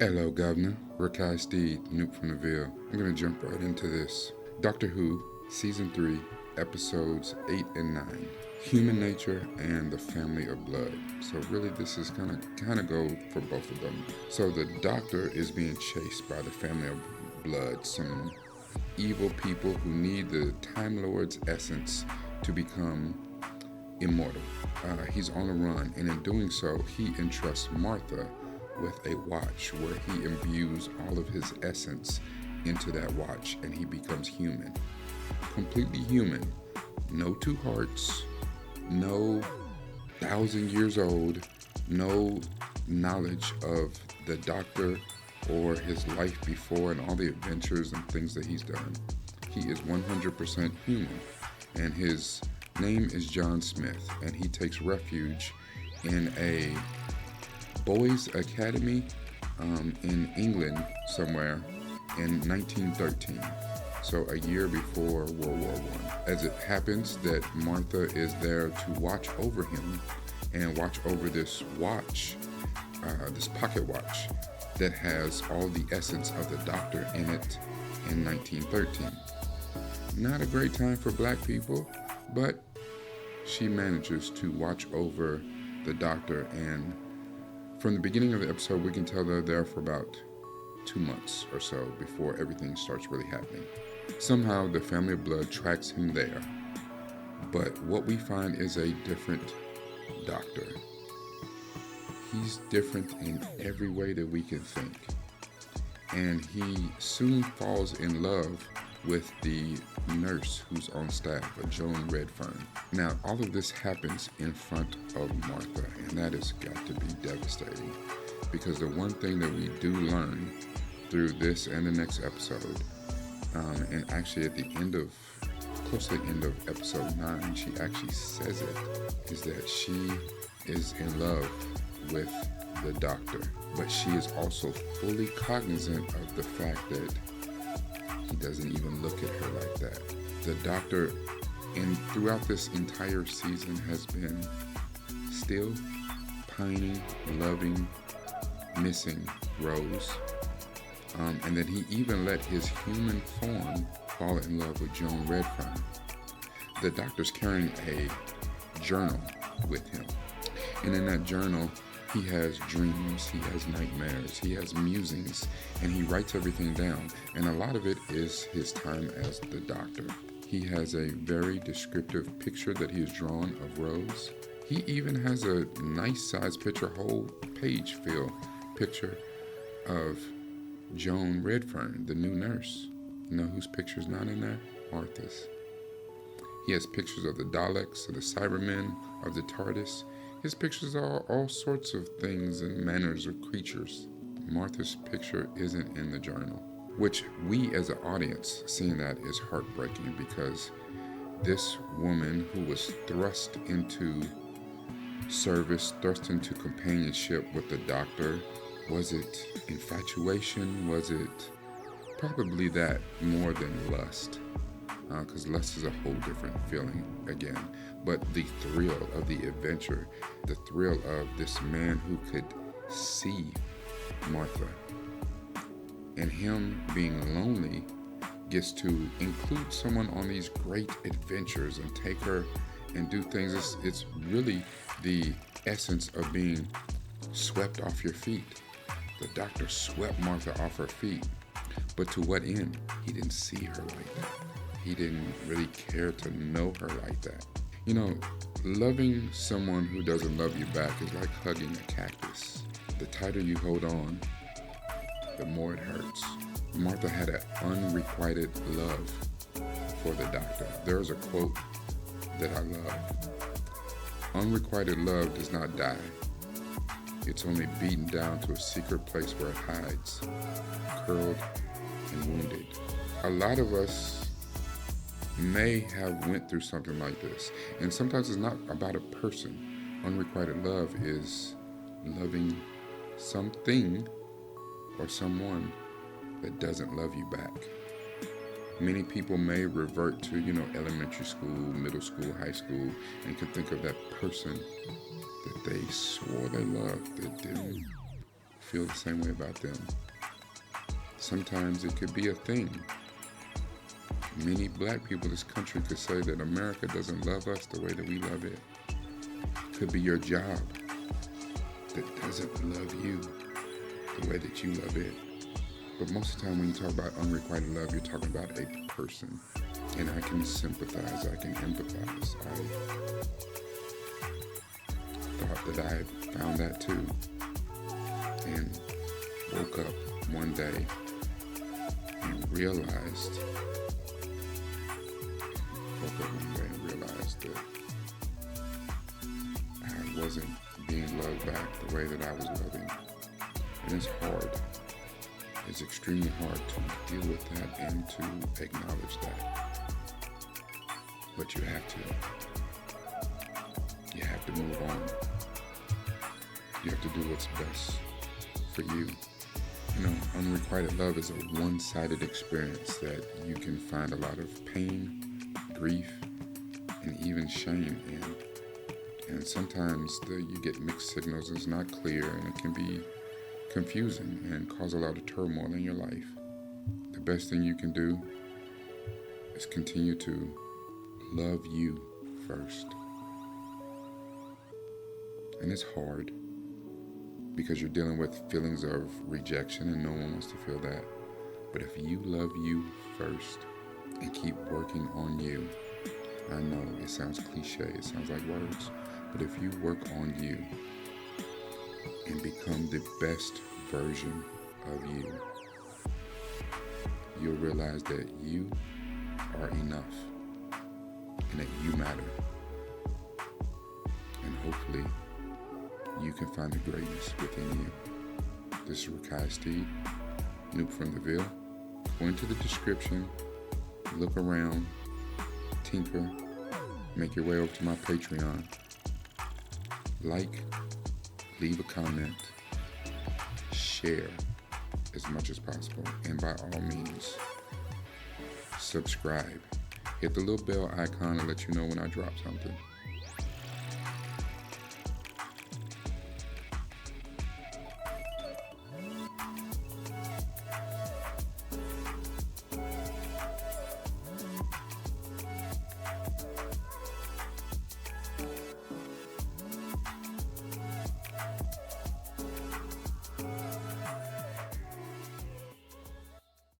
Hello, Governor. Rakai Steed, nupefromdaville. I'm going to jump right into this. Doctor Who, Season 3, Episodes 8 and 9. Human Nature and the Family of Blood. So really this is kind of go for both of them. So the Doctor is being chased by the Family of Blood, some evil people who need the Time Lord's essence to become immortal. He's on a run, and in doing so, he entrusts Martha with a watch where he imbues all of his essence into that watch, and he becomes human. Completely human. No two hearts, no 1,000 years old, no knowledge of the Doctor or his life before and all the adventures and things that he's done. He is 100% human, and his name is John Smith, and he takes refuge in a boys' academy in England somewhere in 1913, so a year before World War I. As it happens that Martha is there to watch over him and watch over this watch, this pocket watch that has all the essence of the Doctor in it in 1913. Not a great time for black people, but she manages to watch over the Doctor, and from the beginning of the episode, we can tell they're there for about 2 months or so before everything starts really happening. Somehow, the Family of Blood tracks him there, but what we find is a different Doctor. He's different in every way that we can think, and he soon falls in love with the nurse who's on staff, Joan Redfern. Now, all of this happens in front of Martha, and that has got to be devastating, because the one thing that we do learn through this and the next episode, and actually at the end of, close to the end of episode 9, she actually says it, is that she is in love with the Doctor, but she is also fully cognizant of the fact that he doesn't even look at her like that. The Doctor, throughout this entire season, has been still pining, loving, missing Rose, and that he even let his human form fall in love with Joan Redfern. The Doctor's carrying a journal with him, and in that journal, he has dreams, he has nightmares, he has musings, and he writes everything down. And a lot of it is his time as the Doctor. He has a very descriptive picture that he has drawn of Rose. He even has a nice size picture, whole page fill picture of Joan Redfern, the new nurse. You know whose picture's not in there? Martha's. He has pictures of the Daleks, of the Cybermen, of the TARDIS. His pictures are all sorts of things and manners of creatures. Martha's picture isn't in the journal, which we as an audience seeing that is heartbreaking, because this woman who was thrust into service, thrust into companionship with the Doctor, was it infatuation? Was it probably that more than lust? Because lust is a whole different feeling again. But the thrill of the adventure, the thrill of this man who could see Martha, and him being lonely, gets to include someone on these great adventures and take her and do things. It's really the essence of being swept off your feet. The Doctor swept Martha off her feet, but to what end? He didn't see her like that. He didn't really care to know her like that. You know, loving someone who doesn't love you back is like hugging a cactus. The tighter you hold on, the more it hurts. Martha had an unrequited love for the Doctor. There's a quote that I love. Unrequited love does not die. It's only beaten down to a secret place where it hides, curled and wounded. A lot of us may have went through something like this, and sometimes it's not about a person. Unrequited love is loving something or someone that doesn't love you back. Many people may revert to, elementary school, middle school, high school, and can think of that person that they swore they loved that didn't feel the same way about them. Sometimes it could be a thing. Many black people in this country could say that America doesn't love us the way that we love it. Could be your job that doesn't love you the way that you love it. But most of the time when you talk about unrequited love, you're talking about a person. And I can sympathize, I can empathize. I thought that I found that too. And woke up one day and realized that I wasn't being loved back the way that I was loving. And it's hard. It's extremely hard to deal with that and to acknowledge that. But you have to. You have to move on. You have to do what's best for you. You know, unrequited love is a one-sided experience that you can find a lot of pain, grief, and even shame in. And sometimes you get mixed signals, it's not clear, and it can be confusing and cause a lot of turmoil in your life. The best thing you can do is continue to love you first. And it's hard because you're dealing with feelings of rejection and no one wants to feel that. But if you love you first and keep working on you, I know it sounds cliche, it sounds like words, but if you work on you and become the best version of you, you'll realize that you are enough and that you matter. And hopefully you can find the greatness within you. This is Unrequited, nupefromdaville. Go into the description, look around, tinker, make your way over to my Patreon. Like, leave a comment, share as much as possible, and by all means, subscribe. Hit the little bell icon to let you know when I drop something.